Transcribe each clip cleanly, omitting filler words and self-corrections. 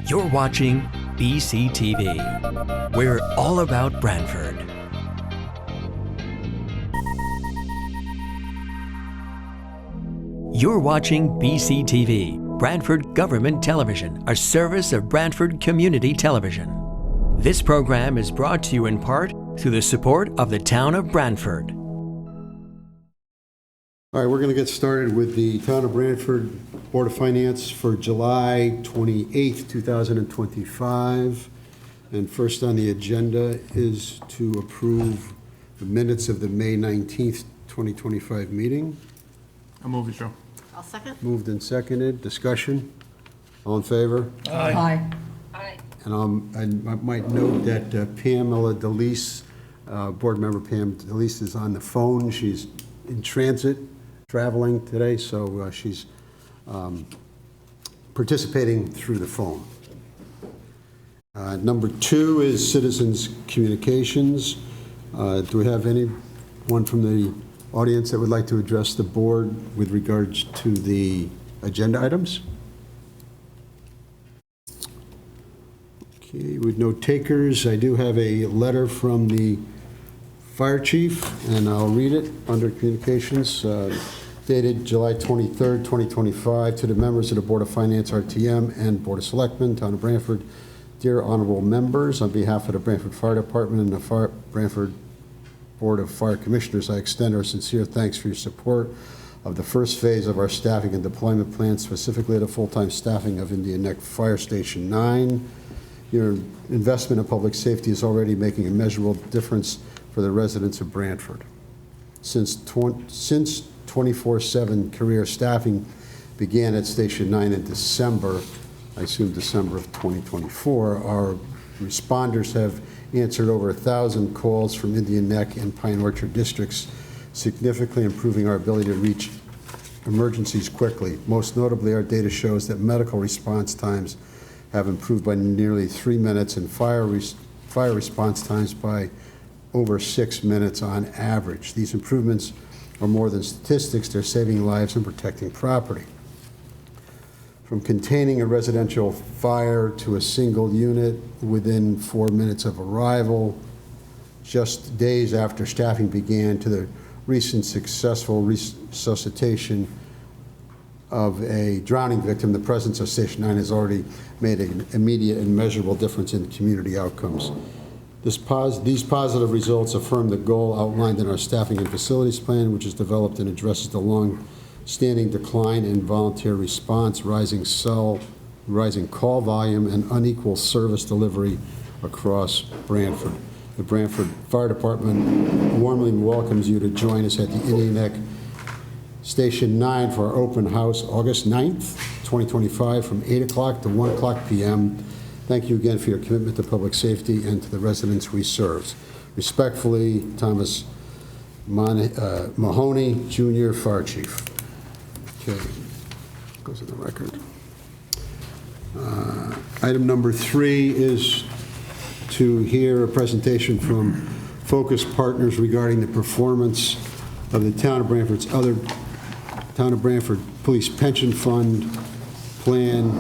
You're watching BCTV. We're all about Branford. You're watching BCTV, Branford Government Television, a service of Branford Community Television. This program is brought to you in part through the support of the town of Branford. All right, we're going to get started with the Town of Branford Board of Finance for July 28th, 2025. And first on the agenda is to approve the minutes of the May 19th, 2025 meeting. I'll move it, Joe. I'll second. Moved and seconded. Discussion? All in favor? Aye. Aye. And I might note that Pamela DeLeese, board member Pam DeLeese, is on the phone. She's in transit, traveling today, so she's participating through the phone. Number 2 is citizens' communications. Do we have anyone from the audience that would like to address the board with regards to the agenda items? Okay, with no takers, I do have a letter from the fire chief, and I'll read it under communications, dated July 23rd, 2025, to the members of the Board of Finance, RTM, and Board of Selectmen, Town of Branford. Dear honorable members, on behalf of the Branford Fire Department and the Branford Board of Fire Commissioners, I extend our sincere thanks for your support of the first phase of our staffing and deployment plan, specifically the full-time staffing of Indian Neck Fire Station 9. Your investment in public safety is already making a measurable difference for the residents of Branford. Since 24/7 career staffing began at Station 9 in December, I assume December of 2024, our responders have answered over 1,000 calls from Indian Neck and Pine Orchard districts, significantly improving our ability to reach emergencies quickly. Most notably, our data shows that medical response times have improved by nearly 3 minutes and fire response times by over 6 minutes on average. These improvements are more than statistics, they're saving lives and protecting property. From containing a residential fire to a single unit within 4 minutes of arrival, just days after staffing began, to the recent successful resuscitation of a drowning victim, the presence of Station 9 has already made an immediate and measurable difference in community outcomes. These positive results affirm the goal outlined in our staffing and facilities plan, which is developed and addresses the long-standing decline in volunteer response, rising call volume, and unequal service delivery across Branford. The Branford Fire Department warmly welcomes you to join us at the Indian Neck Station 9 for our open house August 9th, 2025, from 8 o'clock to 1 o'clock p.m. Thank you again for your commitment to public safety and to the residents we serve. Respectfully, Thomas Mahoney, Jr., Fire Chief. Okay, goes in the record. Item number 3 is to hear a presentation from Focus Partners regarding the performance of the Town of Branford's other Town of Branford Police Pension Fund plan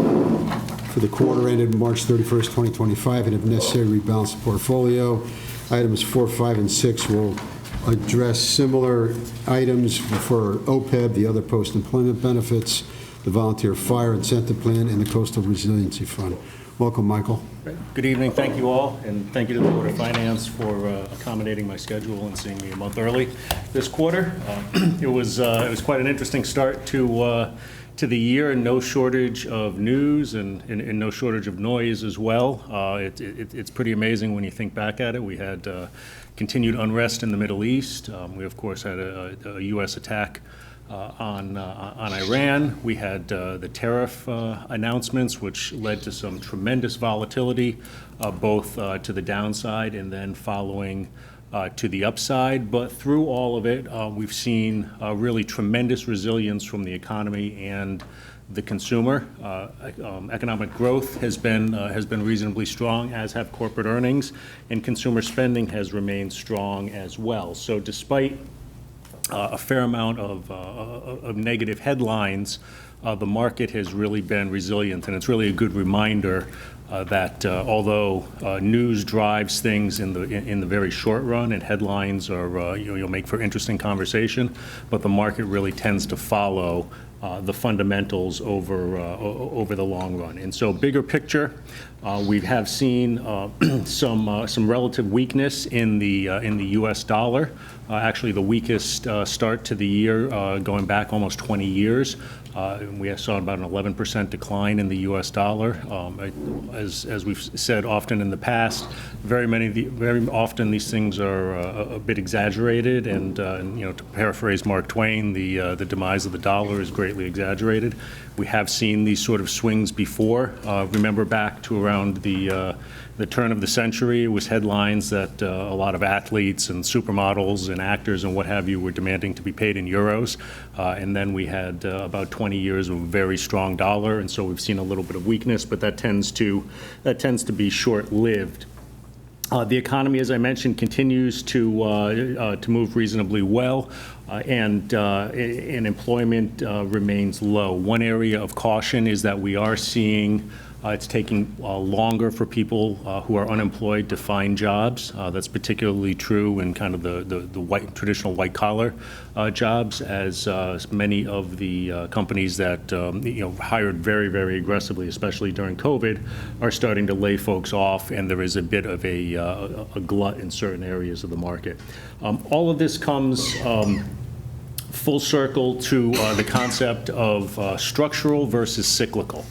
for the quarter ended March 31st, 2025, and if necessary, rebalance the portfolio. Items 4, 5, and 6 will address similar items for OPEB, the other post-employment benefits, the volunteer fire incentive plan, and the coastal resiliency fund. Welcome, Michael. Good evening. Thank you all, and thank you to the Board of Finance for accommodating my schedule and seeing me a month early this quarter. It was quite an interesting start to the year, and no shortage of news and no shortage of noise as well. It's pretty amazing when you think back at it. We had continued unrest in the Middle East. We, of course, had a U.S. attack on Iran. We had the tariff announcements, which led to some tremendous volatility, both to the downside and then following to the upside. But through all of it, we've seen really tremendous resilience from the economy and the consumer. Economic growth has been reasonably strong, as have corporate earnings, and consumer spending has remained strong as well. So despite a fair amount of negative headlines, the market has really been resilient, and it's really a good reminder that although news drives things in the very short run, and headlines are you'll make for interesting conversation, but the market really tends to follow the fundamentals over the long run. And so, bigger picture, we have seen some relative weakness in the U.S. dollar. Actually, the weakest start to the year going back almost 20 years. We saw about an 11% decline in the U.S. dollar. As we've said often in the past, very often these things are a bit exaggerated, and to paraphrase Mark Twain, the demise of the dollar is greatly exaggerated. We have seen these sort of swings before. Remember back to around the turn of the century, it was headlines that a lot of athletes and supermodels and actors and what have you were demanding to be paid in euros. And then we had about 20 years of a very strong dollar, and so we've seen a little bit of weakness, but that tends to be short-lived. The economy, as I mentioned, continues to move reasonably well, and employment remains low. One area of caution is that we are seeing it's taking longer for people who are unemployed to find jobs. That's particularly true in kind of the traditional white-collar jobs, as many of the companies that hired very, very aggressively, especially during COVID, are starting to lay folks off, and there is a bit of a glut in certain areas of the market. All of this comes full circle to the concept of structural versus cyclical.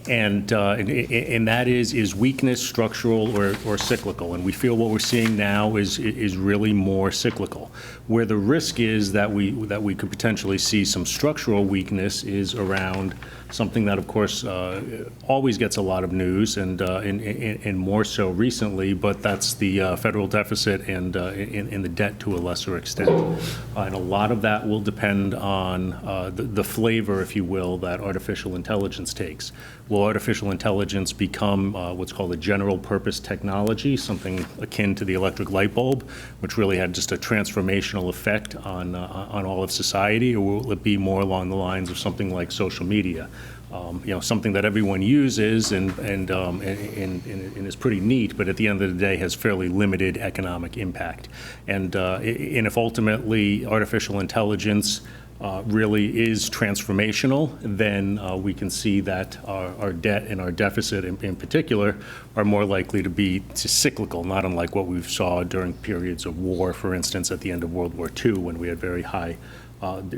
And that is weakness structural or cyclical? And we feel what we're seeing now is really more cyclical. Where the risk is that we could potentially see some structural weakness is around something that, of course, always gets a lot of news, and more so recently, but that's the federal deficit and the debt to a lesser extent. And a lot of that will depend on the flavor, if you will, that artificial intelligence takes. Will artificial intelligence become what's called a general purpose technology, something akin to the electric light bulb, which really had just a transformational effect on all of society, or will it be more along the lines of something like social media? Something that everyone uses and is pretty neat, but at the end of the day has fairly limited economic impact. And if ultimately artificial intelligence really is transformational, then we can see that our debt and our deficit in particular are more likely to be cyclical, not unlike what we saw during periods of war, for instance, at the end of World War II, when we had very high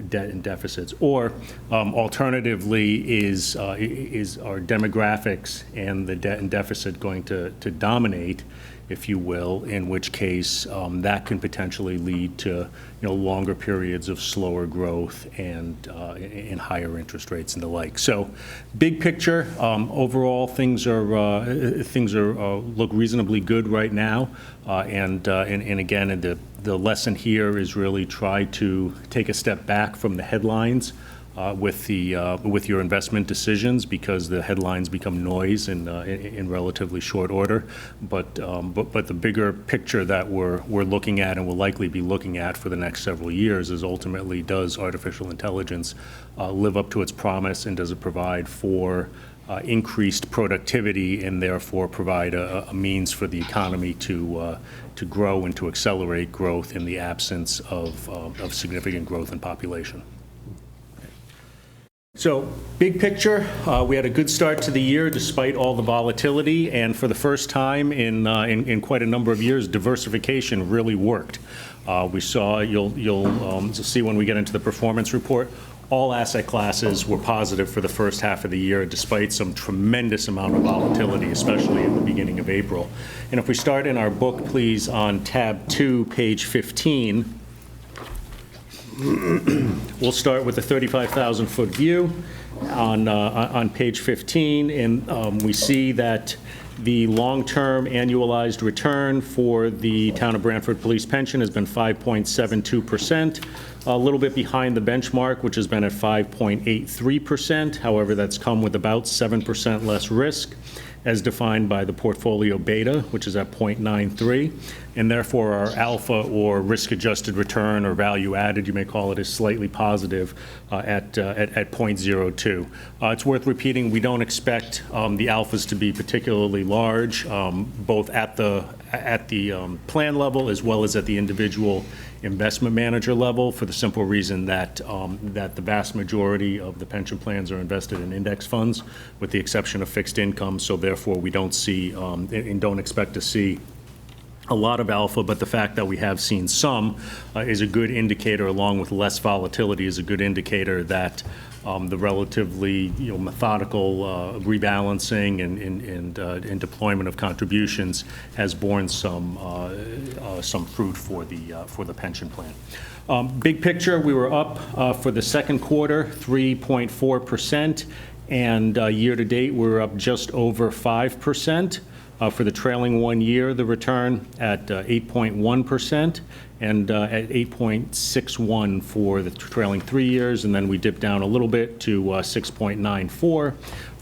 debt and deficits. Or alternatively, is our demographics and the debt and deficit going to dominate, if you will, in which case that can potentially lead to longer periods of slower growth and higher interest rates and the like. So, big picture, overall things are look reasonably good right now, and again, the lesson here is really try to take a step back from the headlines with your investment decisions, because the headlines become noise in relatively short order. But the bigger picture that we're looking at and will likely be looking at for the next several years is ultimately, does artificial intelligence live up to its promise, and does it provide for increased productivity, and therefore provide a means for the economy to grow and to accelerate growth in the absence of significant growth in population. So, big picture, we had a good start to the year despite all the volatility, and for the first time in quite a number of years, diversification really worked. We saw, you'll see when we get into the performance report, all asset classes were positive for the first half of the year, despite some tremendous amount of volatility, especially at the beginning of April. And if we start in our book, please, on tab 2, page 15, we'll start with the 35,000-foot view on page 15, and we see that the long-term annualized return for the Town of Branford Police Pension has been 5.72%, a little bit behind the benchmark, which has been at 5.83%. However, that's come with about 7% less risk. as defined by the portfolio beta, which is at 0.93, and therefore our alpha or risk-adjusted return or value added, you may call it, is slightly positive at 0.02. It's worth repeating, we don't expect the alphas to be particularly large, both at the plan level as well as at the individual investment manager level, for the simple reason that that the vast majority of the pension plans are invested in index funds, with the exception of fixed income. So therefore, we don't see and don't expect to see a lot of alpha, but the fact that we have seen some is a good indicator, along with less volatility, is a good indicator that the relatively methodical rebalancing and deployment of contributions has borne some fruit for the pension plan. Big picture, we were up for the second quarter 3.4%, and year to date we're up just over 5%. For the trailing 1 year, the return at 8.1%, and at 8.61 for the trailing 3 years, and then we dipped down a little bit to 6.94 for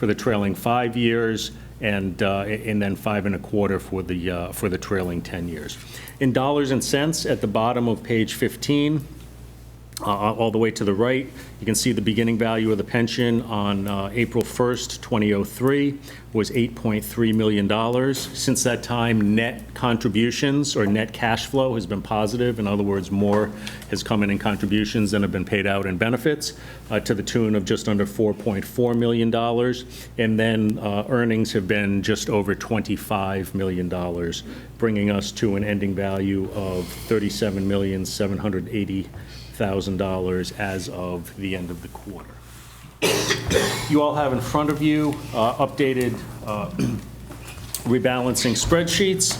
the trailing 5 years, and then 5.25 for the trailing 10 years. In dollars and cents, at the bottom of page 15, all the way to the right, you can see the beginning value of the pension on April 1st, 2003 was $8.3 million. Since that time, net contributions or net cash flow has been positive. In other words, more has come in contributions than have been paid out in benefits, to the tune of just under $4.4 million. And then earnings have been just over $25 million, bringing us to an ending value of $37,780,000 as of the end of the quarter. You all have in front of you updated rebalancing spreadsheets,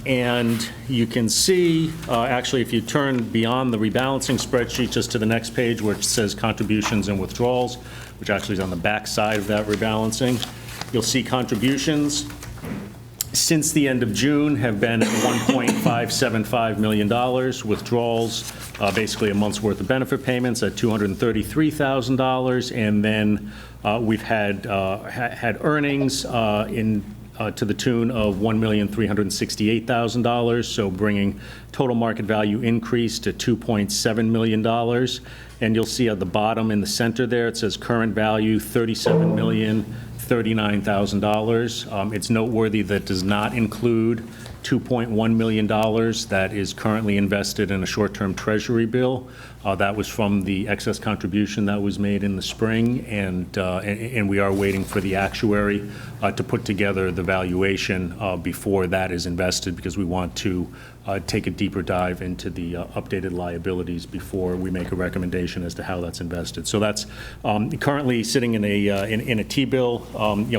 and you can see, actually, if you turn beyond the rebalancing spreadsheet just to the next page where it says contributions and withdrawals, which actually is on the back side of that rebalancing, you'll see contributions since the end of June have been at $1.575 million. Withdrawals, basically a month's worth of benefit payments at $233,000. And then we've had earnings to the tune of $1,368,000, so bringing total market value increase to $2.7 million. And you'll see at the bottom in the center there, it says current value $37,039,000. It's noteworthy that does not include $2.1 million that is currently invested in a short-term treasury bill. That was from the excess contribution that was made in the spring, and we are waiting for the actuary to put together the valuation before that is invested, because we want to take a deeper dive into the updated liabilities before we make a recommendation as to how that's invested. So that's currently sitting in a T-bill,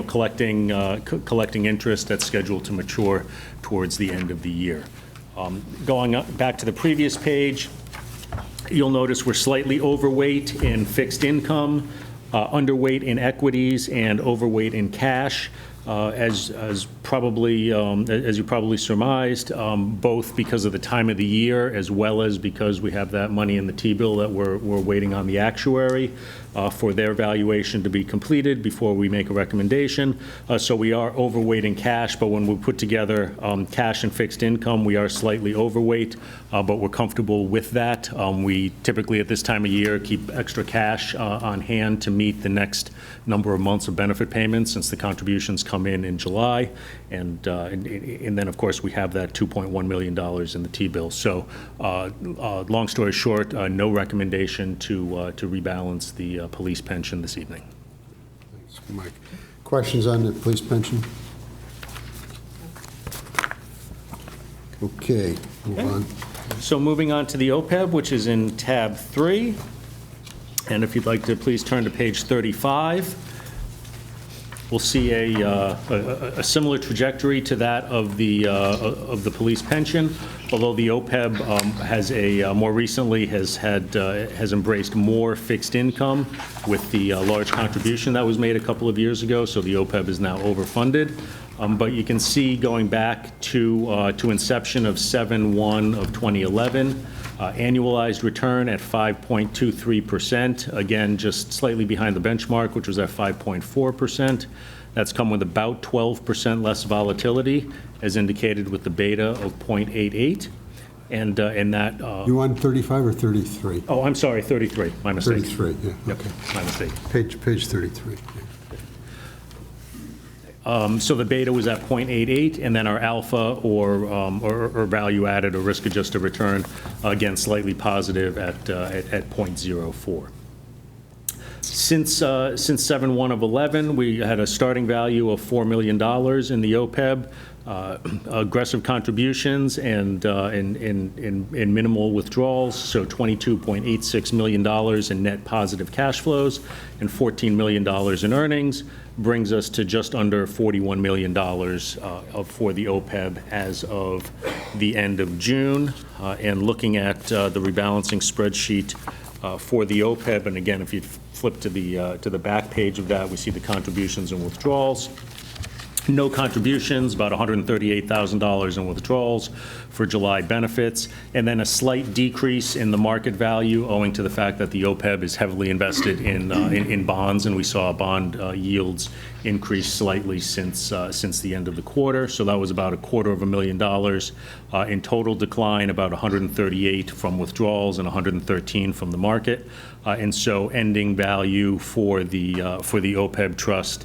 collecting interest that's scheduled to mature towards the end of the year. Going back to the previous page, you'll notice we're slightly overweight in fixed income, underweight in equities, and overweight in cash. As you probably surmised, both because of the time of the year as well as because we have that money in the T-bill that we're waiting on the actuary for their valuation to be completed before we make a recommendation. So we are overweight in cash, but when we put together cash and fixed income, we are slightly overweight, but we're comfortable with that. We typically at this time of year keep extra cash on hand to meet the next number of months of benefit payments, since the contributions come in July, and then of course we have that $2.1 million in the T-bill. So long story short, no recommendation to rebalance the police pension this evening. Thanks, Mike. Questions on the police pension? Okay, move on. So moving on to the OPEB, which is in tab 3, and if you'd like to please turn to page 35. We'll see a similar trajectory to that of the police pension, although the OPEB has more recently has embraced more fixed income with the large contribution that was made a couple of years ago. So the OPEB is now overfunded. But you can see, going back to inception of 7/1 of 2011, annualized return at 5.23%, again just slightly behind the benchmark, which was at 5.4%. That's come with about 12% less volatility, as indicated with the beta of 0.88. And that... You on 35 or 33? Oh, I'm sorry, 33. My mistake. 33, yeah. Yep, Okay. my mistake. Page 33. So the beta was at 0.88, and then our alpha or value added or risk adjusted return, again, slightly positive at 0.04. Since 7/1 of 11, we had a starting value of $4 million in the OPEB, aggressive contributions and minimal withdrawals, so $22.86 million in net positive cash flows and $14 million in earnings, brings us to just under $41 million for the OPEB as of the end of June. And looking at the rebalancing spreadsheet for the OPEB, and again, if you flip to the back page of that, we see the contributions and withdrawals. No contributions, about $138,000 in withdrawals for July benefits, and then a slight decrease in the market value owing to the fact that the OPEB is heavily invested in bonds, and we saw bond yields increase slightly since the end of the quarter. So that was about $250,000 in total decline, about 138 from withdrawals and 113 from the market, and so ending value for the OPEB trust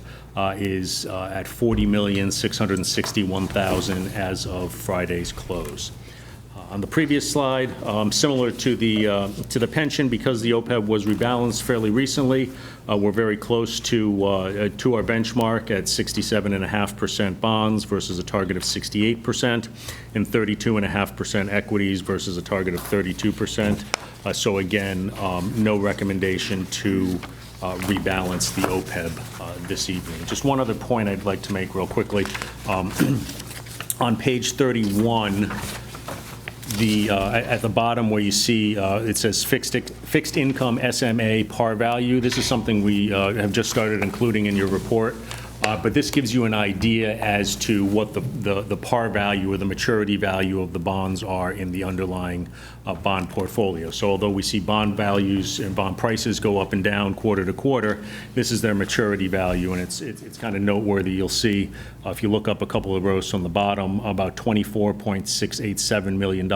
is at $40,661,000 as of Friday's close. On the previous slide, similar to the pension, because the OPEB was rebalanced fairly recently, we're very close to our benchmark at 67.5% bonds versus a target of 68%, and 32.5% equities versus a target of 32%. So again, no recommendation to rebalance the OPEB this evening. Just one other point I'd like to make real quickly. On page 31, at the bottom where you see it says fixed income SMA par value, this is something we have just started including in your report. But this gives you an idea as to what the par value or the maturity value of the bonds are in the underlying bond portfolio. So although we see bond values and bond prices go up and down quarter to quarter, this is their maturity value, and it's kind of noteworthy. You'll see if you look up a couple of rows from the bottom, about $24.687 million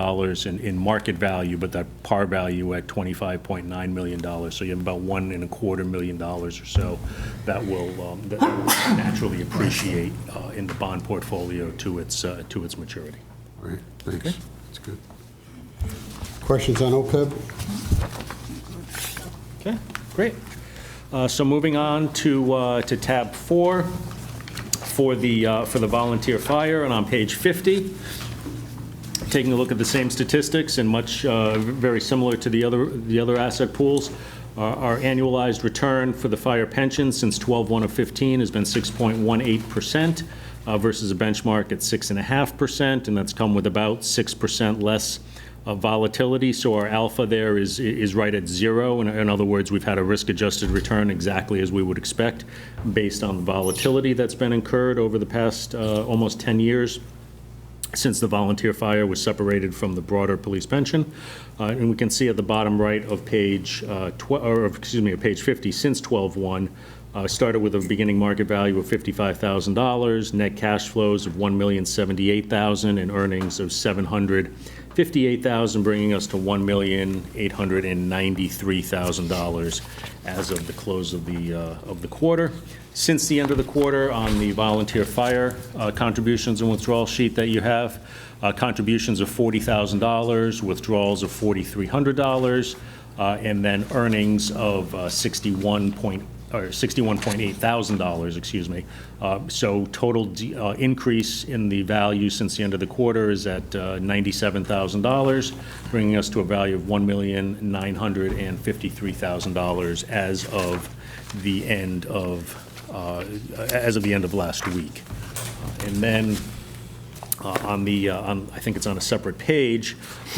in market value, but that par value at $25.9 million. So you have about $1.25 million or so that will naturally appreciate in the bond portfolio to its maturity. All right, thanks. Okay. That's good. Questions on OPEB? Okay, great. So moving on to tab 4 for the volunteer fire, and on page 50, taking a look at the same statistics and much very similar to the other asset pools. Our annualized return for the fire pension since 12/1 of 15 has been 6.18% versus a benchmark at 6.5%, and that's come with about 6% less volatility. So our alpha there is right at 0. In other words, we've had a risk-adjusted return exactly as we would expect based on the volatility that's been incurred over the past almost 10 years. Since the volunteer fire was separated from the broader police pension. And we can see at the bottom right of page page 50, since 12/1, started with a beginning market value of $55,000, net cash flows of $1,078,000, and earnings of $758,000, bringing us to $1,893,000 as of the close of the quarter. Since the end of the quarter, on the volunteer fire contributions and withdrawal sheet that you have, contributions of $40,000, withdrawals of $4,300, and then earnings of $61.8 thousand, excuse me. So total increase in the value since the end of the quarter is at $97,000, bringing us to a value of $1,953,000 as of the end of last week. And then I think it's on a separate page,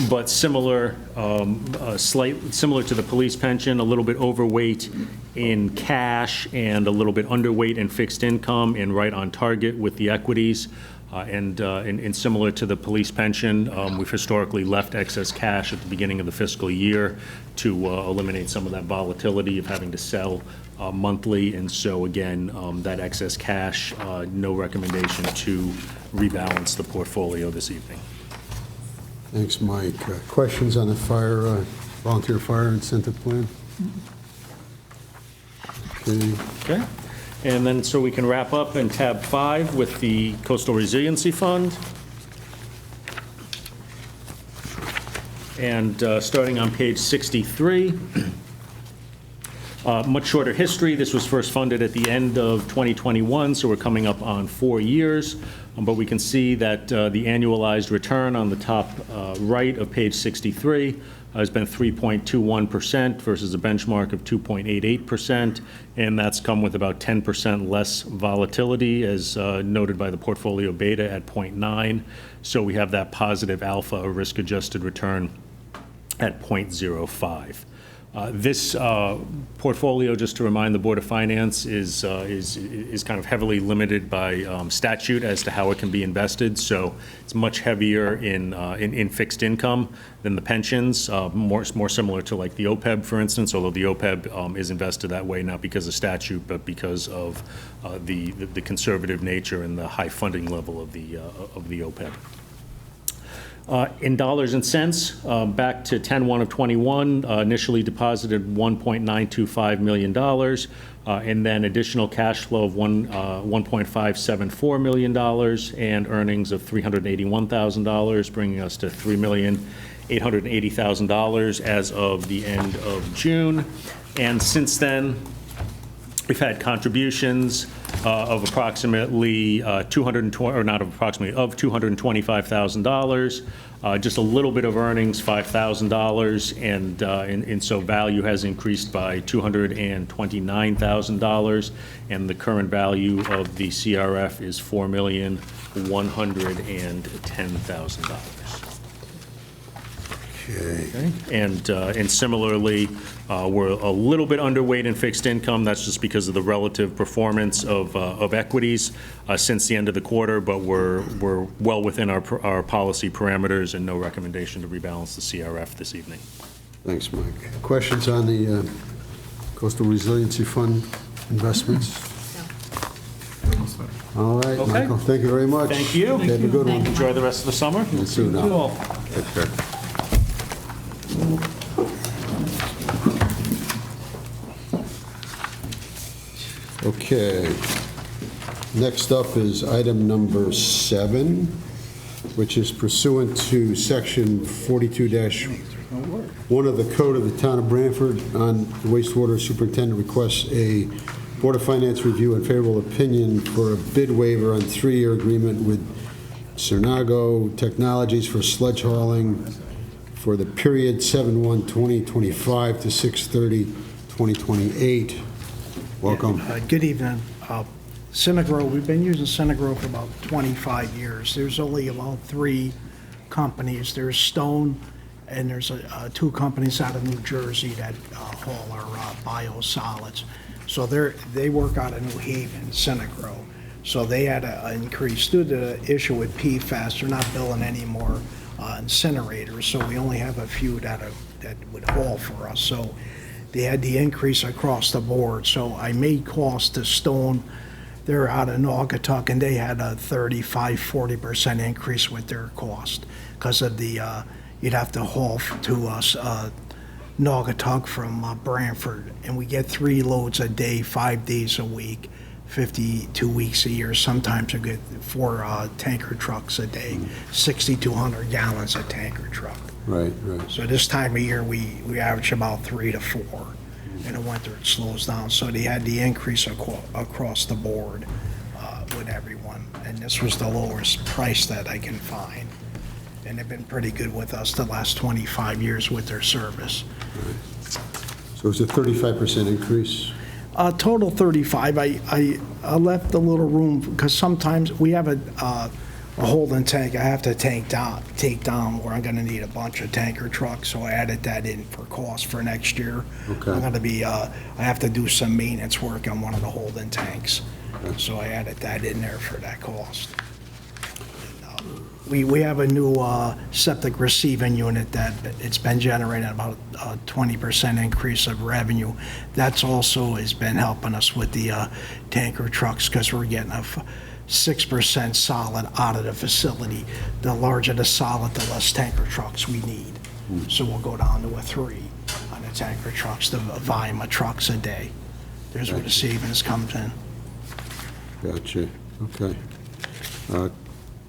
but similar to the police pension, a little bit overweight in cash and a little bit underweight in fixed income, and right on target with the equities. And similar to the police pension, we've historically left excess cash at the beginning of the fiscal year to eliminate some of that volatility of having to sell monthly, and so again, that excess cash, no recommendation to rebalance the portfolio this evening. Thanks, Mike. Questions on the volunteer fire incentive plan? Okay. Okay, and then so we can wrap up in tab 5 with the Coastal Resiliency Fund. And starting on page 63, much shorter history. This was first funded at the end of 2021, so we're coming up on 4 years. But we can see that the annualized return on the top right of page 63 has been 3.21% versus a benchmark of 2.88%, and that's come with about 10% less volatility, as noted by the portfolio beta at 0.9. So we have that positive alpha, or risk-adjusted return, at 0.05. This portfolio, just to remind the Board of Finance, is kind of heavily limited by statute as to how it can be invested. So it's much heavier in fixed income than the pensions, more similar to like the OPEB, for instance, although the OPEB is invested that way not because of statute, but because of the conservative nature and the high funding level of the OPEB. In dollars and cents, back to 10/1 of 21, initially deposited $1.925 million, and then additional cash flow of $1.574 million and earnings of $381,000, bringing us to $3,880,000 as of the end of June. And since then, we've had contributions of approximately $225,000, just a little bit of earnings, $5,000, and so value has increased by $229,000, and the current value of the CRF is $4,110,000. Okay. And similarly, we're a little bit underweight in fixed income. That's just because of the relative performance of equities since the end of the quarter, but we're well within our policy parameters and no recommendation to rebalance the CRF this evening. Thanks, Mike. Questions on the Coastal Resiliency Fund investments? All right, Okay. Michael, thank you very much. Thank you. Have a good one. Enjoy the rest of the summer. You too now. You all. Take care. Okay. Next up is item number 7, which is pursuant to section 42-1 of the Code of the Town of Branford on the wastewater superintendent requests a Board of Finance review and favorable opinion for a bid waiver on 3-year agreement with Cernago Technologies for sledge hauling for the period 7/1/2025 to 6/30/2028. Welcome. Good evening. Synagro, we've been using Synagro for about 25 years. There's only about 3 companies. There's Stone, and there's 2 companies out of New Jersey that haul our biosolids. So they work out of New Haven, Synagro. So they had an increase due to the issue with PFAS. They're not billing any more incinerators, so we only have a few that would haul for us. So they had the increase across the board. So I made calls to Stone. They're out of Naugatuck, and they had a 35-40% increase with their cost because of the you'd have to haul to us Naugatuck from Branford, and we get 3 loads a day, 5 days a week, 52 weeks a year. Sometimes we get 4 tanker trucks a day, 6,200 gallons a tanker truck. Right. So this time of year, we average about 3 to 4. In the winter, it slows down. So they had the increase across the board with everyone. And this was the lowest price that I can find. And they've been pretty good with us the last 25 years with their service. So it's a 35% increase? Total 35. I left a little room because sometimes we have a holding tank I have to take down where I'm going to need a bunch of tanker trucks. So I added that in for cost for next year. Okay. I'm going to be, I have to do some maintenance work on one of the holding tanks. So I added that in there for that cost. We have a new septic receiving unit that it's been generating about a 20% increase of revenue. That's also has been helping us with the tanker trucks because we're getting a 6% solid out of the facility. The larger the solid, the less tanker trucks we need. So we'll go down to a 3 on the tanker trucks, the volume of trucks a day. There's where the savings comes in. Gotcha, okay.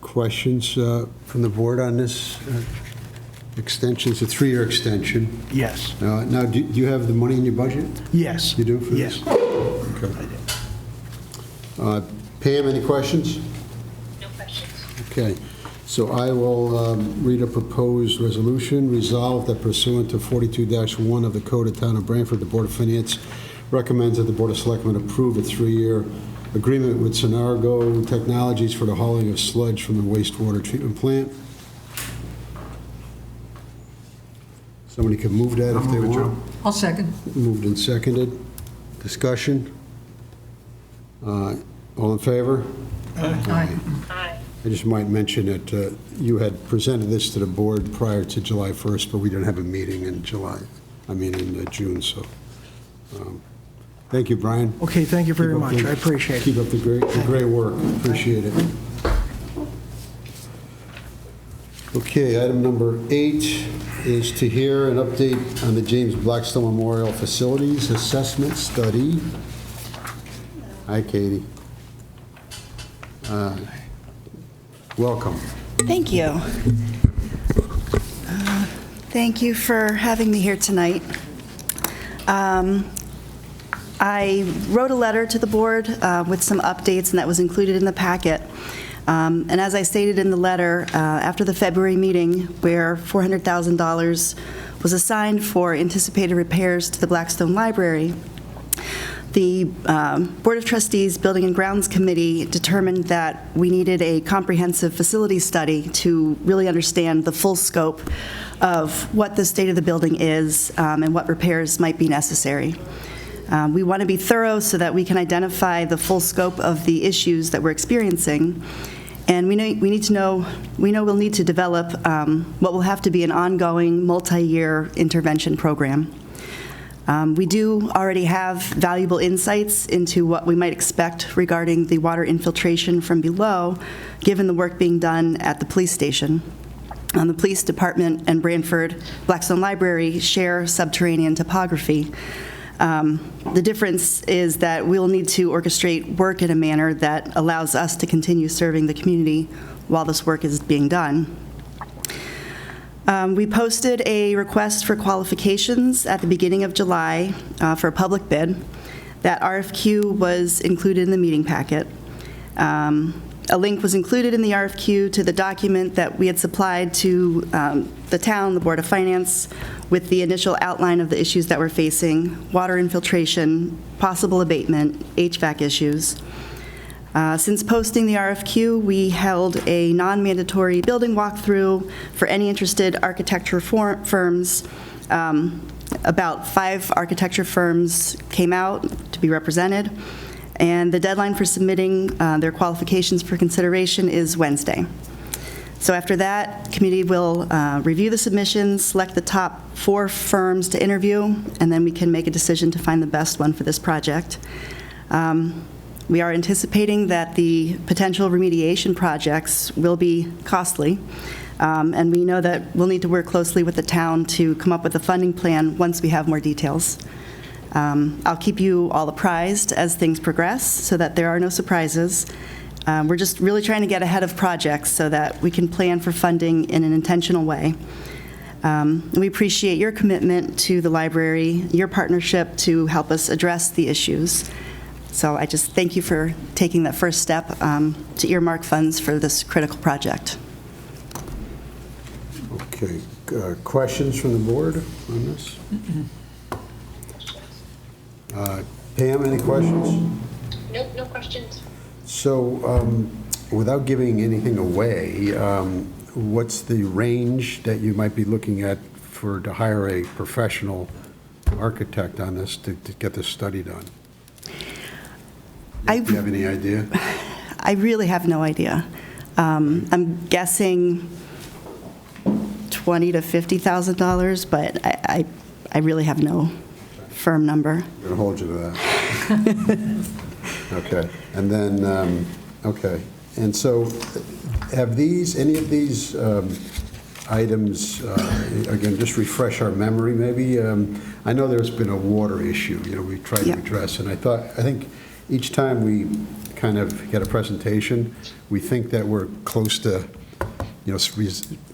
Questions from the board on this extension? It's a 3-year extension. Yes, Now, do you have the money in your budget? yes. You do for this? Yes. Okay. Pam, any questions? No questions. Okay, so I will read a proposed resolution. Resolved that pursuant to 42-1 of the Code of Town of Branford, the Board of Finance recommends that the Board of Selectmen approve a 3-year agreement with Sonargo Technologies for the hauling of sludge from the wastewater treatment plant. Somebody could move that if they want. I'll second. Moved and seconded. Discussion? All in favor? Aye. Aye. I just might mention that you had presented this to the board prior to July 1st, but we didn't have a meeting in June, so. Thank you, Brian. Okay, thank you very Keep up much. the- I appreciate it. Keep up the great work. Appreciate it. Okay, item number 8 is to hear an update on the James Blackstone Memorial Facilities Assessment Study. Hi, Katie. Welcome. Thank you. Thank you for having me here tonight. I wrote a letter to the board with some updates, and that was included in the packet. And as I stated in the letter, after the February meeting where $400,000 was assigned for anticipated repairs to the Blackstone Library, the Board of Trustees Building and Grounds Committee determined that we needed a comprehensive facility study to really understand the full scope of what the state of the building is and what repairs might be necessary. We want to be thorough so that we can identify the full scope of the issues that we're experiencing. And we know we'll need to develop what will have to be an ongoing multi-year intervention program. We do already have valuable insights into what we might expect regarding the water infiltration from below, given the work being done at the police station. The police department and Branford Blackstone Library share subterranean topography. The difference is that we'll need to orchestrate work in a manner that allows us to continue serving the community while this work is being done. We posted a request for qualifications at the beginning of July for a public bid. That RFQ was included in the meeting packet. A link was included in the RFQ to the document that we had supplied to the town, the Board of Finance, with the initial outline of the issues that we're facing: water infiltration, possible abatement, HVAC issues. Since posting the RFQ, we held a non-mandatory building walkthrough for any interested architecture firms. About 5 architecture firms came out to be represented, and the deadline for submitting their qualifications for consideration is Wednesday. So after that, committee will review the submissions, select the top 4 firms to interview, and then we can make a decision to find the best one for this project. We are anticipating that the potential remediation projects will be costly, and we know that we'll need to work closely with the town to come up with a funding plan once we have more details. I'll keep you all apprised as things progress so that there are no surprises. We're just really trying to get ahead of projects so that we can plan for funding in an intentional way. We appreciate your commitment to the library, your partnership to help us address the issues. So I just thank you for taking that first step to earmark funds for this critical project. Okay, questions from the board on this? Pam, any questions? Nope, no questions. So, without giving anything away, what's the range that you might be looking at to hire a professional architect on this to get this study done? Do you have any idea? I really have no idea. I'm guessing $20,000 to $50,000, but I really have no firm number. I'm going to hold you to that. Okay, and then, okay, and so have any of these items, again, just refresh our memory maybe? I know there's been a water issue, we tried to Yeah. address, and I think each time we kind of get a presentation, we think that we're close to,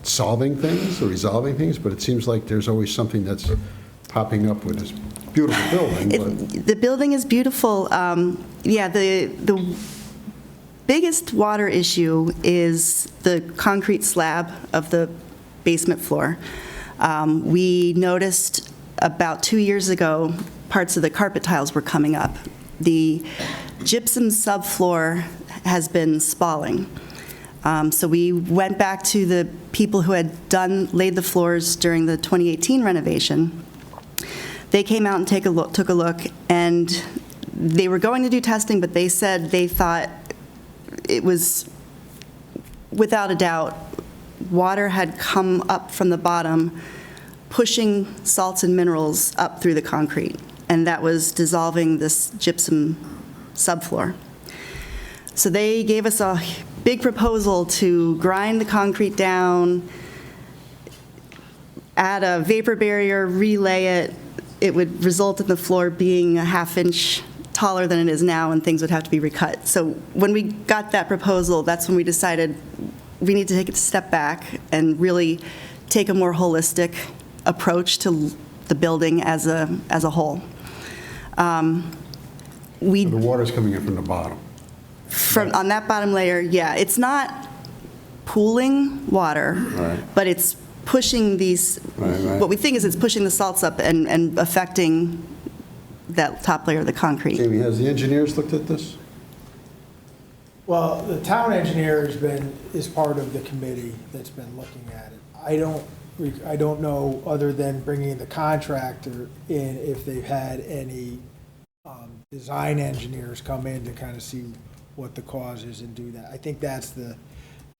solving things or resolving things, but it seems like there's always something that's popping up with this beautiful building. But The building is beautiful. Yeah, the biggest water issue is the concrete slab of the basement floor. We noticed about 2 years ago, parts of the carpet tiles were coming up. The gypsum subfloor has been spalling. So we went back to the people who had laid the floors during the 2018 renovation. They came out and took a look, and they were going to do testing, but they said they thought it was, without a doubt, water had come up from the bottom, pushing salts and minerals up through the concrete, and that was dissolving this gypsum subfloor. So they gave us a big proposal to grind the concrete down, add a vapor barrier, relay it. It would result in the floor being a half-inch taller than it is now, and things would have to be recut. So when we got that proposal, that's when we decided we need to take a step back and really take a more holistic approach to the building as a whole. the water's coming in from the bottom. On that bottom layer, yeah, it's not pooling water, Right. but it's pushing these, Right. what we think is it's pushing the salts up and affecting that top layer of the concrete. Jamie, has the engineers looked at this? Well, the town engineer is part of the committee that's been looking at it. I don't know, other than bringing the contractor in, if they've had any design engineers come in to kind of see what the cause is and do that. I think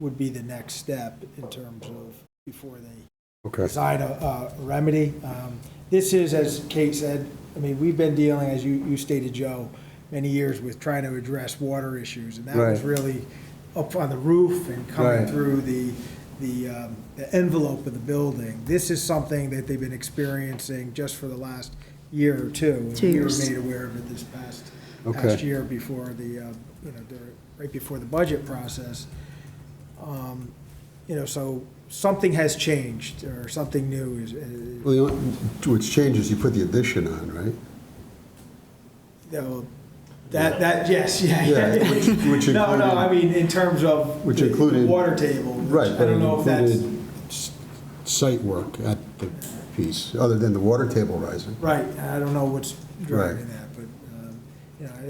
would be the next step in terms of before they Okay. design a remedy. This is, as Kate said, I mean, we've been dealing, as you stated, Joe, many years with trying to address water issues, and that was Right. really up on the roof and coming Right. through the envelope of the building. This is something that they've been experiencing just for the last year or two. And 2 years. We were made aware of it this past Okay. year before right before the budget process. So something has changed, or something new is, Well, the only, what's changed is you put the addition on, right? yes, yeah. Yeah, which No, included- I mean, in terms of Which the included- water table. which Right, I but it don't know if that's, included site work at the piece, other than the water table rising. right, I don't know what's driving Right. that, but,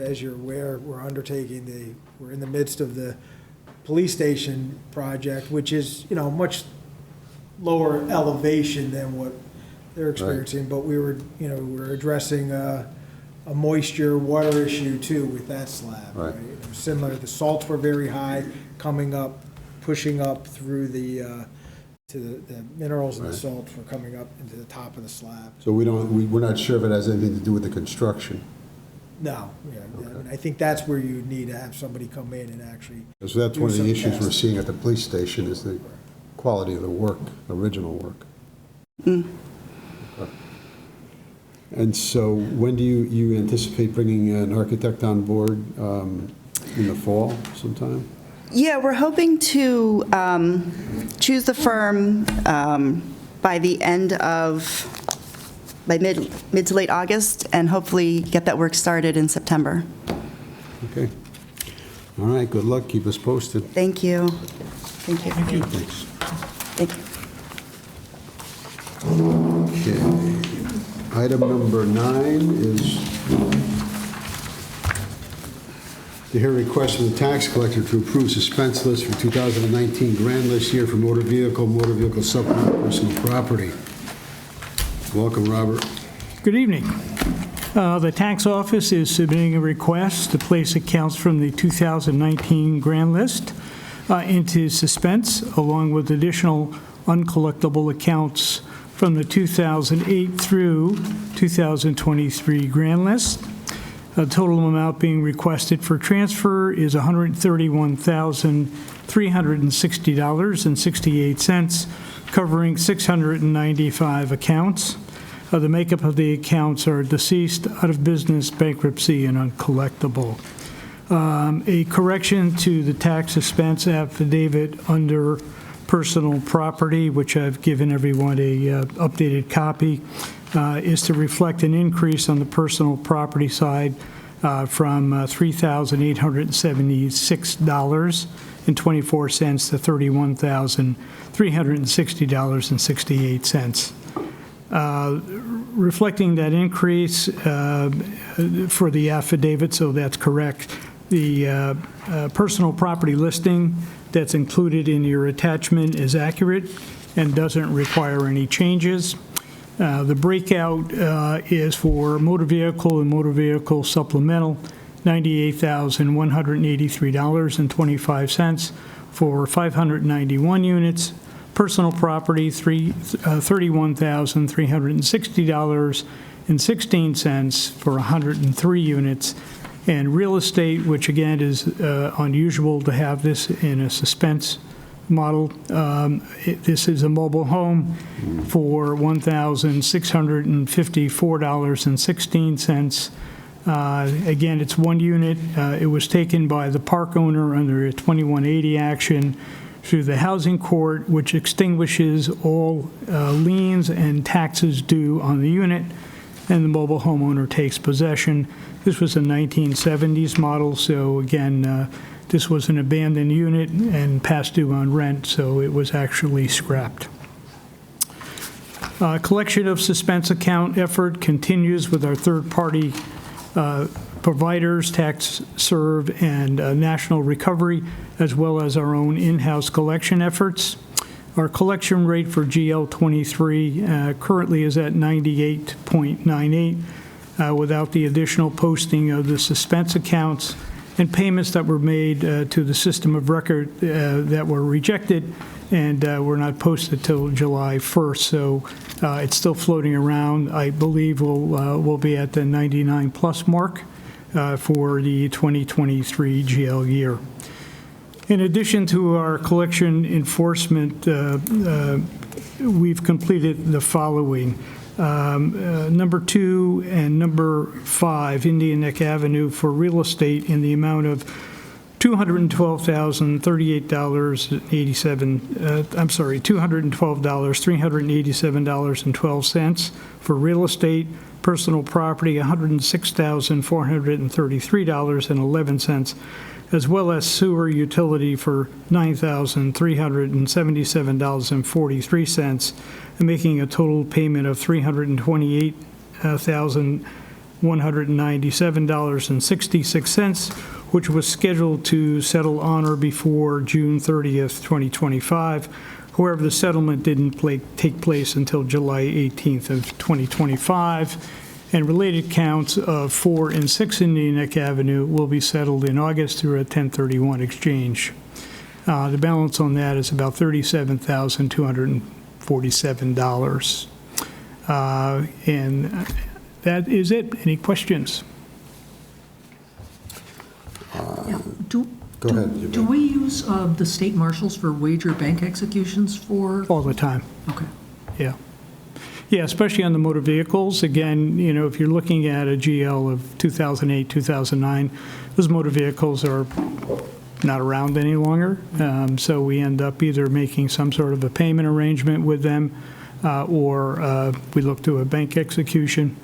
as you're aware, we're in the midst of the police station project, which is, much lower elevation than what they're experiencing, but we're addressing a moisture water issue too with that slab, Right. right? It was similar, the salts were very high, coming up, pushing up through the minerals and the Right. salts were coming up into the top of the slab. So we're not sure if it has anything to do with the construction. No, I mean, I think that's where you need to have somebody come in and actually, So that's Do one of the some issues we're tests. seeing at the police station is the quality of the work, original work. Okay. And so when do you anticipate bringing an architect on board, in the fall sometime? Yeah, we're hoping to choose the firm by mid to late August, and hopefully get that work started in September. Okay. All right, good luck, keep us posted. Thank you. Thank you. Thanks. Thank you. Okay. Item number 9 is to hear a request from the tax collector to approve suspense list for 2019 grand list year for motor vehicle supplement, personal property. Welcome, Robert. Good evening. The tax office is submitting a request to place accounts from the 2019 grand list. into suspense, along with additional uncollectible accounts from the 2008 through 2023 grand list. The total amount being requested for transfer is $131,360.68, covering 695 accounts. The makeup of the accounts are deceased, out of business, bankruptcy, and uncollectible. A correction to the tax suspense affidavit under personal property, which I've given everyone a updated copy, is to reflect an increase on the personal property side from $3,876.24 to $31,360.68. Reflecting that increase for the affidavit, so that's correct. The personal property listing that's included in your attachment is accurate and doesn't require any changes. The breakout is for motor vehicle and motor vehicle supplemental, $98,183.25 for 591 units. Personal property, $31,360.16 for 103 units. And real estate, which again is unusual to have this in a suspense model. This is a mobile home for $1,654.16. Again, it's one unit. It was taken by the park owner under a 2180 action through the housing court, which extinguishes all liens and taxes due on the unit, and the mobile homeowner takes possession. This was a 1970s model, so again, this was an abandoned unit and past due on rent, so it was actually scrapped. Collection of suspense account effort continues with our third-party providers, Tax Serve and National Recovery, as well as our own in-house collection efforts. Our collection rate for GL23 currently is at 98.98 without the additional posting of the suspense accounts and payments that were made to the system of record that were rejected and were not posted till July 1st. So it's still floating around. I believe we'll be at the 99 plus mark for the 2023 GL year. In addition to our collection enforcement, we've completed the following. Number 2 and number 5, Indian Neck Avenue for real estate in the amount of $387.12 for real estate. Personal property, $106,433.11, as well as sewer utility for $9,377.43, and making a total payment of $328,197.66, which was scheduled to settle on or before June 30th, 2025. However, the settlement didn't take place until July 18th of 2025, and related counts of 4 and 6 Indian Neck Avenue will be settled in August through a 1031 exchange. The balance on that is about $37,247. And that is it. Any questions? Go ahead. Do we use the state marshals for wage or bank executions for? All the time. Okay. Yeah. Yeah, especially on the motor vehicles. Again, you know, if you're looking at a GL of 2008, 2009, those motor vehicles are not around any longer. So we end up either making some sort of a payment arrangement with them or we look to a bank execution.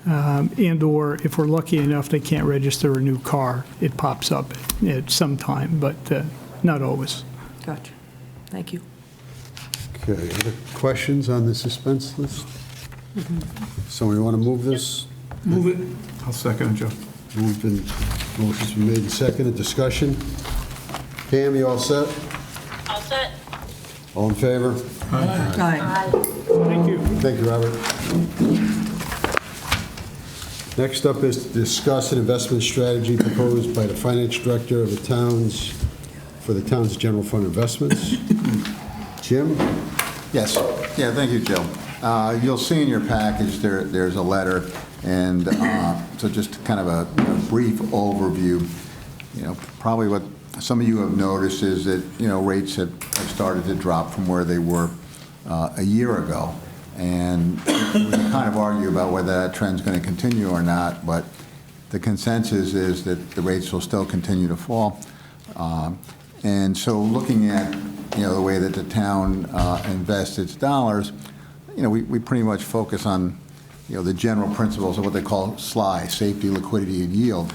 And or if we're lucky enough they can't register a new car, it pops up at some time, but not always. Gotcha. Thank you. Okay, other questions on the suspense list? Somebody want to move this? Move it. I'll second it, Joe. Moved and motion's been made and seconded. Discussion? Pam, you all set? All set? All in favor? Aye. Thank you. Thank you, Robert. Next up is to discuss an investment strategy proposed by the finance director of the town's for the town's general fund investments. Jim? Yes. Yeah, thank you, Joe. You'll see in your package there's a letter, and so just kind of a brief overview. Probably what some of you have noticed is that, rates have started to drop from where they were a year ago. And we can kind of argue about whether that trend's going to continue or not, but the consensus is that the rates will still continue to fall. And so looking at, the way that the town invests its dollars, we pretty much focus on, the general principles of what they call SLI, safety, liquidity, and yield.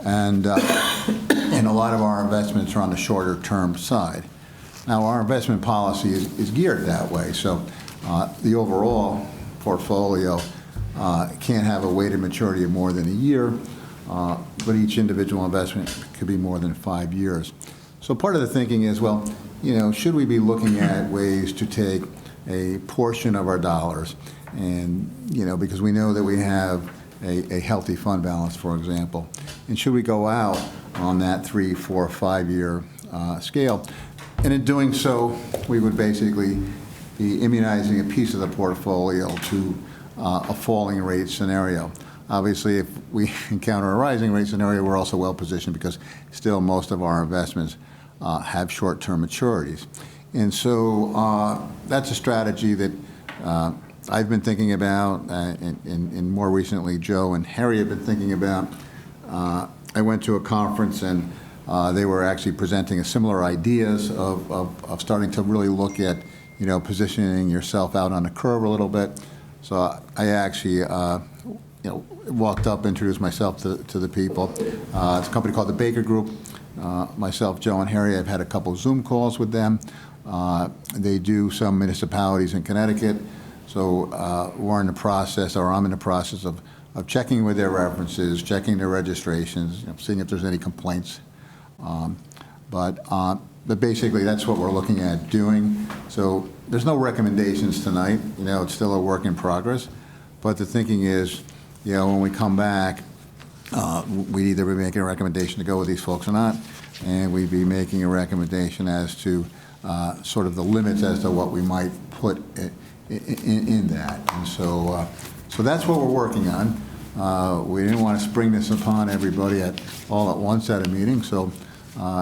And a lot of our investments are on the shorter term side. Now, our investment policy is geared that way. So the overall portfolio can't have a weighted maturity of more than a year, but each individual investment could be more than 5 years. So part of the thinking is, well, should we be looking at ways to take a portion of our dollars and, because we know that we have a healthy fund balance, for example, and should we go out on that 3, 4, 5 year scale? And in doing so, we would basically be immunizing a piece of the portfolio to a falling rate scenario. Obviously, if we encounter a rising rate scenario, we're also well positioned because still most of our investments have short-term maturities. And so that's a strategy that I've been thinking about, and more recently, Joe and Harry have been thinking about. I went to a conference, and they were actually presenting similar ideas of starting to really look at, positioning yourself out on the curve a little bit. So I actually, walked up, introduced myself to the people. It's a company called the Baker Group. Myself, Joe, and Harry have had a couple Zoom calls with them. They do some municipalities in Connecticut. So we're in the process, or I'm in the process of checking with their references, checking their registrations, seeing if there's any complaints. But basically, that's what we're looking at doing. So there's no recommendations tonight. It's still a work in progress. But the thinking is, when we come back, we'd either be making a recommendation to go with these folks or not, and we'd be making a recommendation as to sort of the limits as to what we might put in that. And so that's what we're working on. We didn't want to spring this upon everybody all at once at a meeting, so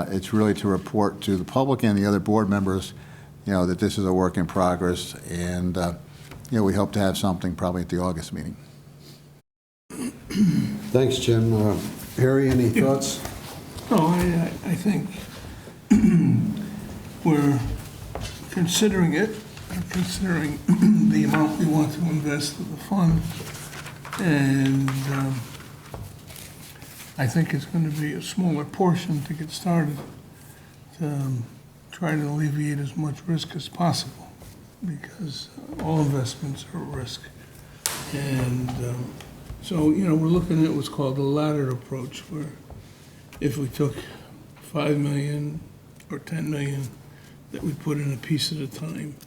it's really to report to the public and the other board members, that this is a work in progress, and we hope to have something probably at the August meeting. Thanks, Jim. Harry, any thoughts? No, I think we're considering it, considering the amount we want to invest in the fund, and I think it's going to be a smaller portion to get started, to try to alleviate as much risk as possible, because all investments are a risk. And so, we're looking at what's called the laddered approach, where if we took 5 million or 10 million that we put in a piece at a time,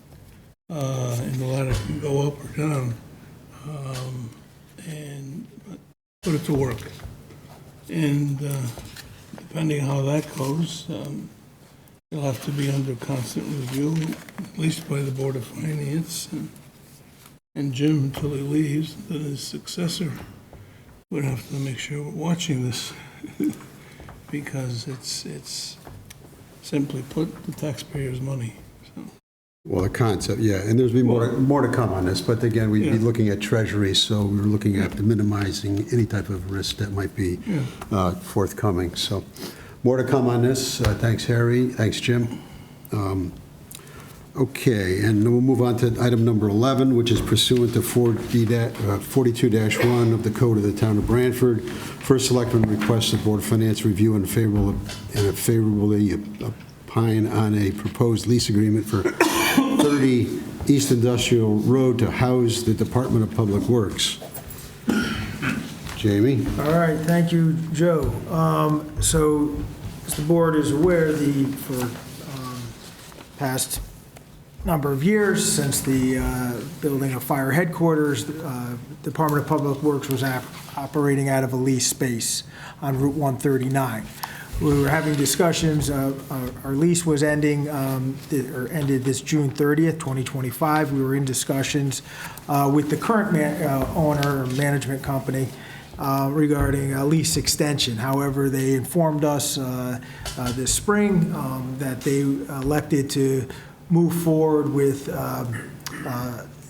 and the ladder can go up or down, and put it to work. And depending on how that goes, it'll have to be under constant review, at least by the Board of Finance, and Jim, until he leaves, then his successor would have to make sure we're watching this because it's simply put the taxpayers' money. So. Well, the concept, yeah, and there's been more to come on this, but again, we'd be looking at Treasury, so we're looking at minimizing any type of risk that might be forthcoming. So more to come on this. Thanks, Harry. Thanks, Jim. Okay, and we'll move on to item number 11, which is pursuant to 42-1 of the Code of the Town of Branford. First Selectman requests the Board of Finance review and favorably opine on a proposed lease agreement for 30 East Industrial Road to house the Department of Public Works. Jamie? All right, thank you, Joe. So, as the board is aware, for past number of years, since the building of fire headquarters, Department of Public Works was operating out of a leased space on Route 139. we were having discussions. Our lease was ending, or ended this June 30th, 2025. We were in discussions with the current owner or management company regarding a lease extension. However, they informed us this spring that they elected to move forward with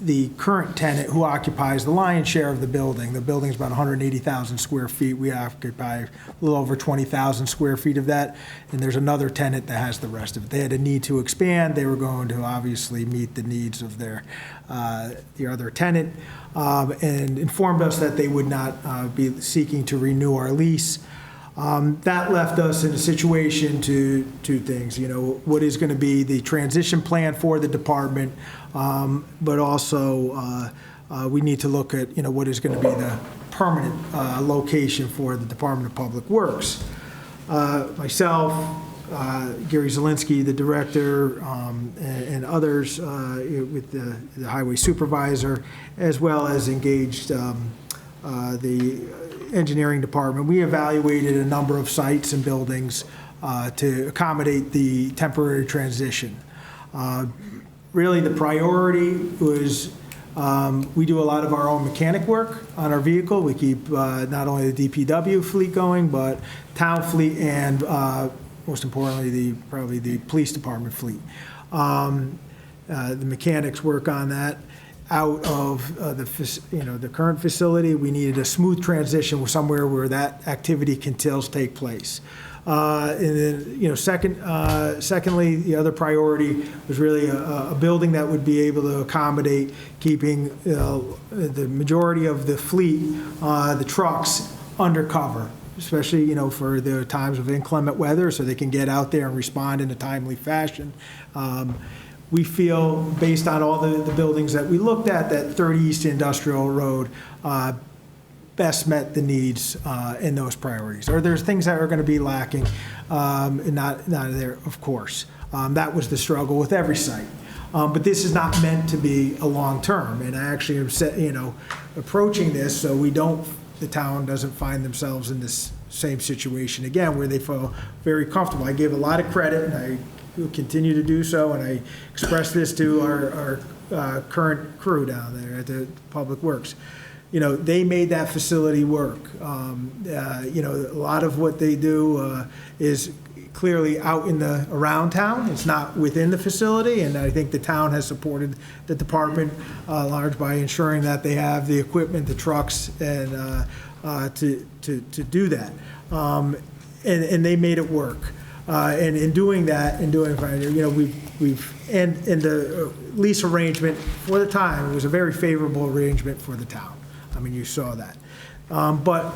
the current tenant who occupies the lion's share of the building. The building's about 180,000 square feet. We occupy a little over 20,000 square feet of that, and there's another tenant that has the rest of it. They had a need to expand. They were going to obviously meet the needs of the other tenant, and informed us that they would not be seeking to renew our lease. That left us in a situation to two things, what is going to be the transition plan for the department, but also we need to look at, what is going to be the permanent location for the Department of Public Works. Myself, Gary Zielinski, the director, and others with the highway supervisor, as well as engaged the engineering department. We evaluated a number of sites and buildings to accommodate the temporary transition. Really, the priority was we do a lot of our own mechanic work on our vehicle. We keep not only the DPW fleet going, but town fleet and most importantly, probably the police department fleet. The mechanics work on that. Out of the current facility, we needed a smooth transition somewhere where that activity can still take place. And then, secondly, the other priority was really a building that would be able to accommodate keeping the majority of the fleet, the trucks, undercover, especially for the times of inclement weather, so they can get out there and respond in a timely fashion. We feel, based on all the buildings that we looked at, that 30 East Industrial Road best met the needs in those priorities. Or there's things that are going to be lacking, and not there, of course. That was the struggle with every site. But this is not meant to be a long-term, and I actually am approaching this so the town doesn't find themselves in this same situation again, where they feel very comfortable. I give a lot of credit, and I will continue to do so, and I express this to our current crew down there at the Public Works. They made that facility work. A lot of what they do is clearly out around town. It's not within the facility, and I think the town has supported the department large by ensuring that they have the equipment, the trucks, and to do that. And they made it work. And in doing that, we've and the lease arrangement for the time, it was a very favorable arrangement for the town. I mean, you saw that. But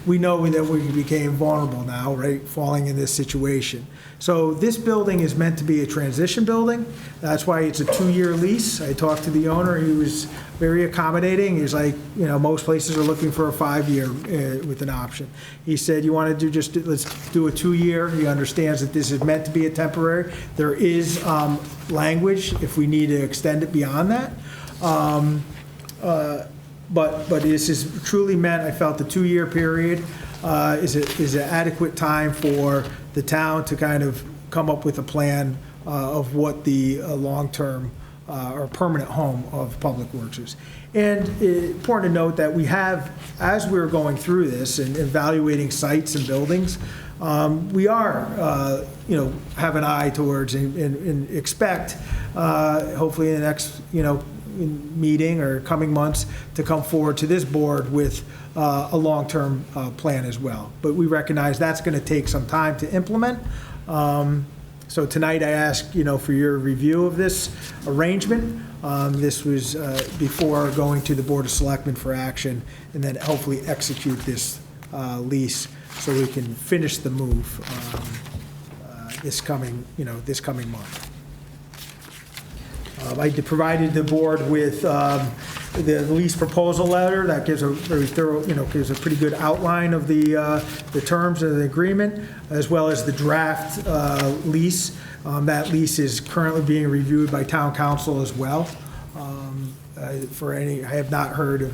we know that we became vulnerable now, right, falling in this situation. So this building is meant to be a transition building. That's why it's a 2-year lease. I talked to the owner. He was very accommodating. He's like, most places are looking for a 5-year with an option. He said, you want to let's do a 2-year. He understands that this is meant to be a temporary. There is language if we need to extend it beyond that. But this is truly meant, I felt the 2-year period is an adequate time for the town to kind of come up with a plan of what the long-term or permanent home of Public Works is. And it's important to note that we have, as we're going through this and evaluating sites and buildings, we are, have an eye towards and expect, hopefully in the next, meeting or coming months to come forward to this board with a long-term plan as well. But we recognize that's going to take some time to implement. So tonight I ask, for your review of this arrangement. This was before going to the Board of Selectmen for action, and then hopefully execute this lease so we can finish the move this coming month. I provided the board with the lease proposal letter that gives a very thorough, gives a pretty good outline of the terms of the agreement, as well as the draft lease. That lease is currently being reviewed by town council as well. I have not heard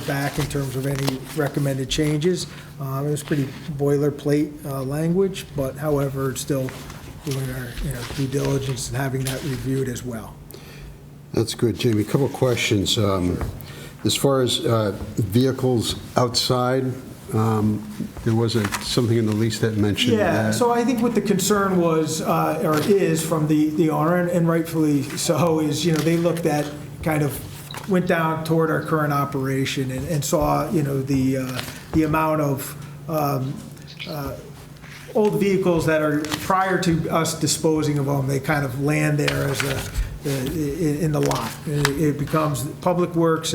back in terms of any recommended changes. It was pretty boilerplate language, but however, it's still doing our due diligence and having that reviewed as well. That's good, Jamie. A couple of questions. As far as vehicles outside, there was something in the lease that mentioned Yeah, that. so I think what the concern was, or is from the owner, and rightfully so, is, they looked at, went down toward our current operation and saw, the amount of old vehicles that are, prior to us disposing of them, they kind of land there as in the lot. It becomes, Public Works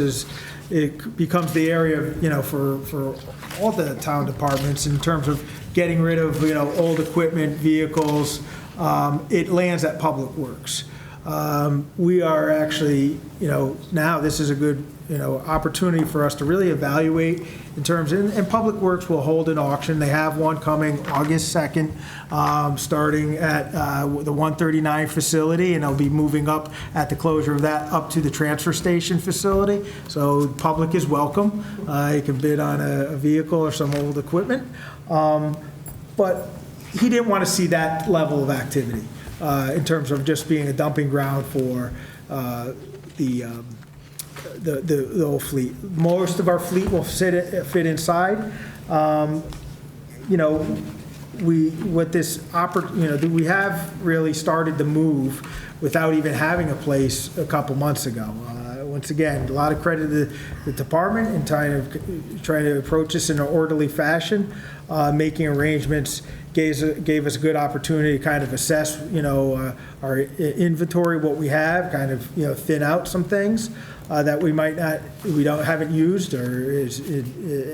it becomes the area, for all the town departments in terms of getting rid of, old equipment, vehicles. It lands at Public Works. We are actually, now this is a good, opportunity for us to really evaluate in terms, and Public Works will hold an auction. They have one coming August 2nd, starting at the 139 facility, and they'll be moving up at the closure of that up to the transfer station facility. So the public is welcome. You can bid on a vehicle or some old equipment. But he didn't want to see that level of activity in terms of just being a dumping ground for the old fleet. Most of our fleet will fit inside. We have really started the move without even having a place a couple months ago. Once again, a lot of credit to the department in trying to approach this in an orderly fashion, making arrangements. Gave us a good opportunity to kind of assess, our inventory, what we have, kind of, thin out some things that haven't used or is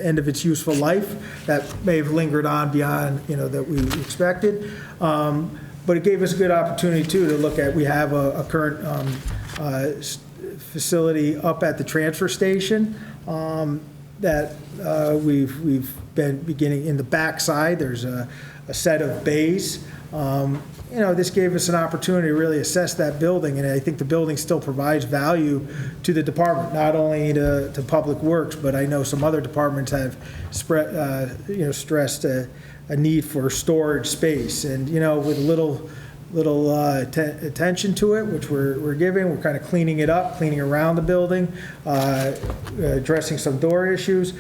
end of its useful life that may have lingered on beyond, that we expected. But it gave us a good opportunity too to look at. We have a current facility up at the transfer station that we've been beginning in the backside. There's a set of bays. This gave us an opportunity to really assess that building, and I think the building still provides value to the department, not only to Public Works, but I know some other departments have stressed a need for storage space, and with little attention to it, which we're giving. We're kind of cleaning it up, cleaning around the building, addressing some door issues,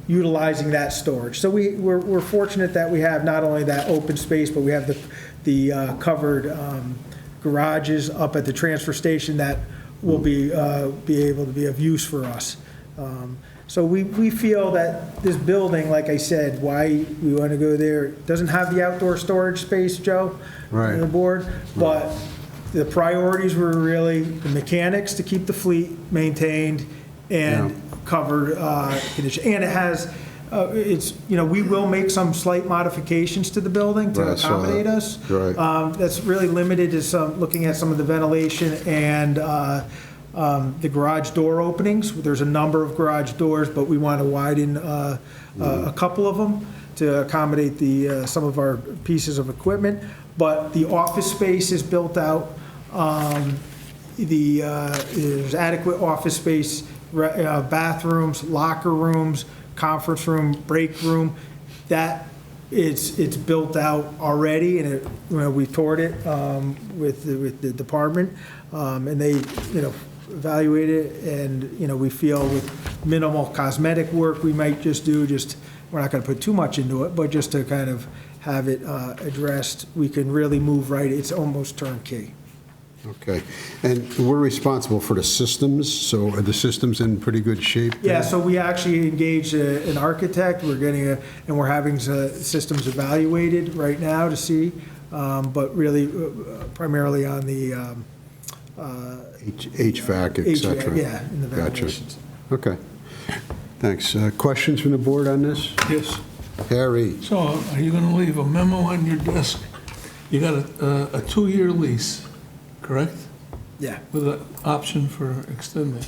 utilizing that storage. So we're fortunate that we have not only that open space, but we have the covered garages up at the transfer station that will be able to be of use for us. So we feel that this building, like I said, why we want to go there, it doesn't have the outdoor storage space, Joe, on the board, but the priorities were really the mechanics to keep the fleet maintained and covered condition. And it has, we will make some slight modifications to the building to accommodate us. Right. That's really limited to looking at some of the ventilation and the garage door openings. There's a number of garage doors, but we want to widen a couple of them to accommodate some of our pieces of equipment. But the office space is built out. There's adequate office space, bathrooms, locker rooms, conference room, break room. That it's built out already, and we toured it with the department, and they evaluate it, and we feel with minimal cosmetic work we might just do, we're not going to put too much into it, but just to kind of have it addressed, we can really move right. It's almost turnkey. Okay. And we're responsible for the systems, so are the systems in pretty good shape? Yeah, so we actually engaged an architect. We're having systems evaluated right now to see, but really primarily on the HVAC, et cetera. Yeah, in the ventilations. Gotcha. Okay. Thanks. Questions from the board on this? Yes. Harry? So are you going to leave a memo on your desk? You got a 2-year lease, correct? Yeah. With an option for extending.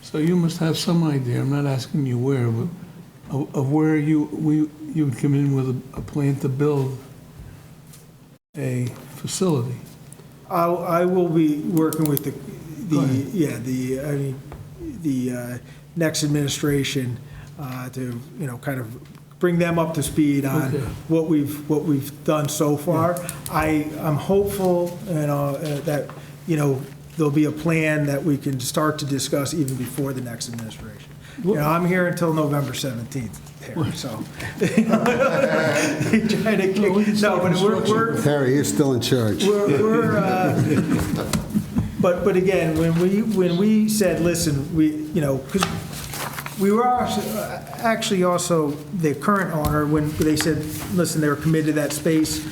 So you must have some idea, I'm not asking you where, but of where you would come in with a plan to build a facility. I will be working with the next administration to, kind of bring them up to speed on what we've done so far. I'm hopeful, that, there'll be a plan that we can start to discuss even before the next administration. I'm here until November 17th, Harry, so. Harry, you're still in charge. But again, when we said, listen, because we were actually also, the current owner, when they said, listen, they were committed to that space,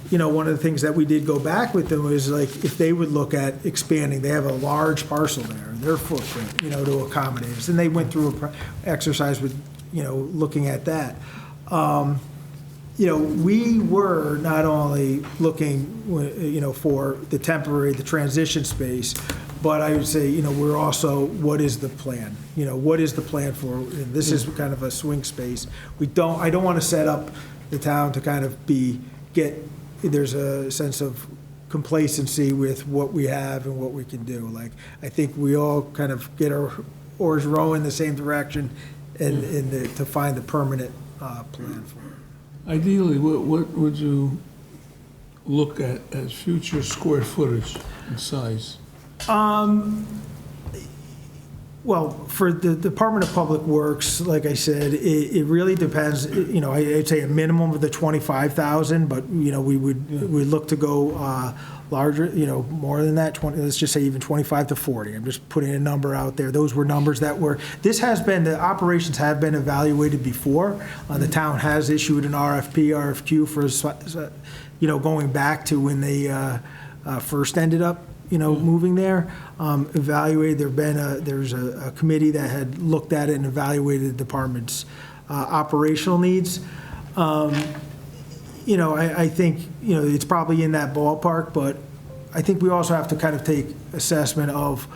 one of the things that we did go back with them was like, if they would look at expanding, they have a large parcel there, their footprint, to accommodate us. And they went through an exercise with, looking at that. We were not only looking, for the temporary, the transition space, but I would say, we're also, what is the plan? What is the plan for, and this is kind of a swing space. I don't want to set up the town to kind of there's a sense of complacency with what we have and what we can do. Like, I think we all kind of get our oars rowing in the same direction and to find the permanent plan for it. Ideally, what would you look at as future square footage and size? Well, for the Department of Public Works, like I said, it really depends. I'd say a minimum of the 25,000, but we would look to go larger. More than that. Let's just say even 25 to 40. I'm just putting a number out there. Those were numbers that were. The operations have been evaluated before. The town has issued an RFQ for going back to when they first ended up. Moving there, evaluated. There's a committee that had looked at it and evaluated the department's operational needs. I think it's probably in that ballpark, but I think we also have to kind of take assessment of,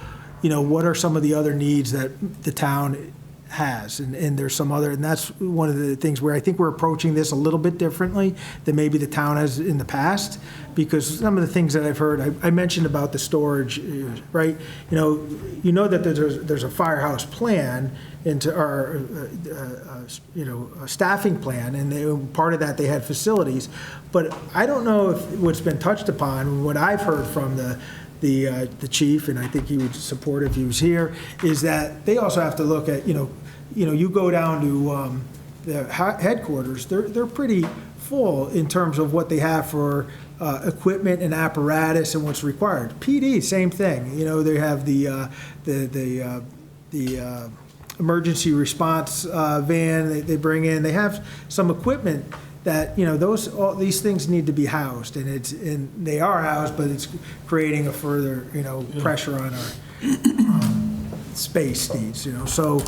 what are some of the other needs that the town has, and there's some other, and that's one of the things where I think we're approaching this a little bit differently than maybe the town has in the past, because some of the things that I've heard, I mentioned about the storage, right? That there's a firehouse plan into our, a staffing plan, and part of that they had facilities, but I don't know if what's been touched upon, what I've heard from the chief, and I think he would support if he was here, is that they also have to look at, you go down to the headquarters, they're pretty full in terms of what they have for equipment and apparatus and what's required. PD, same thing. They have the emergency response van they bring in. They have some equipment that all these things need to be housed, and they are housed, but it's creating a further pressure on our space needs. So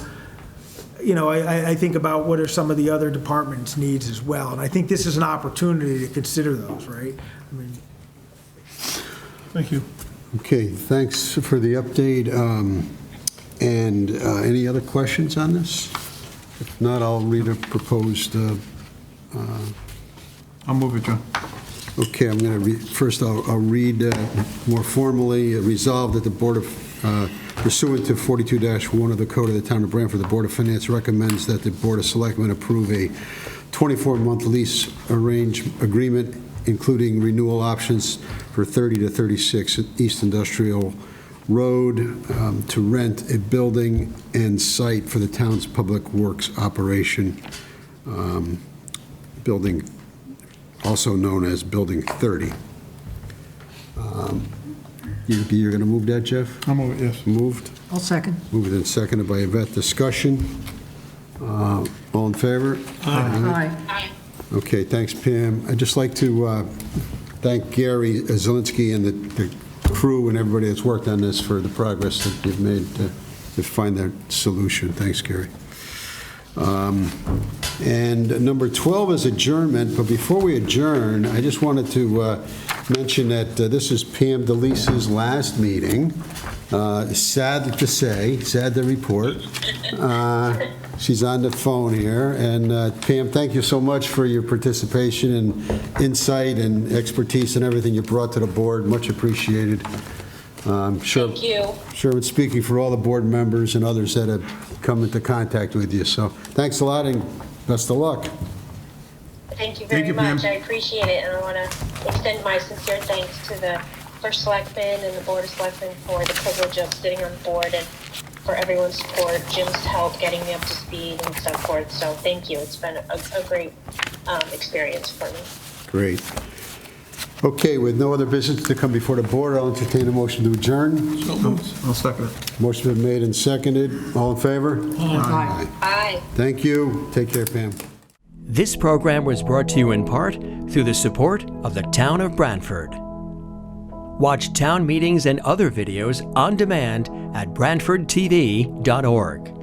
I think about what are some of the other departments' needs as well, and I think this is an opportunity to consider those. Right? Thank you. Okay, thanks for the update. And any other questions on this? If not, I'll read a proposed. I'll move it, John. Okay, I'm going to read, first I'll read more formally, resolved that the Board of, pursuant to 42-1 of the Code of the Town of Branford, the Board of Finance recommends that the Board of Selectmen approve a 24-month lease agreement, including renewal options for 30 to 36 East Industrial Road to rent a building and site for the town's public works operation. Building, also known as Building 30. You're going to move that, Jeff? I'll move it, yes. Moved? I'll second. Moved and seconded by Yvette. Discussion? All in favor? Aye. Okay, thanks, Pam. I'd just like to thank Gary Zielinski and the crew and everybody that's worked on this for the progress that you've made to find that solution. Thanks, Gary. And number 12 is adjournment, but before we adjourn, I just wanted to mention that this is Pam DeLisa's last meeting. Sad to say, sad to report. She's on the phone here. And Pam, thank you so much for your participation and insight and expertise and everything you brought to the board. Much appreciated. I'm sure. Thank you. Sure, it's speaking for all the board members and others that have come into contact with you. So thanks a lot and best of luck. Thank you very much. I appreciate it, and I want to extend my sincere thanks to the First Selectman and the Board of Selectmen for the privilege of sitting on the board and for everyone's support, Jim's help getting me up to speed and so forth. So thank you. It's been a great experience for me. Great. Okay, with no other business to come before the board, I'll entertain a motion to adjourn. So moved. I'll second it. Motion been made and seconded. All in favor? Aye. Bye. Thank you. Take care, Pam. This program was brought to you in part through the support of the Town of Branford. Watch town meetings and other videos on demand at BranfordTV.org.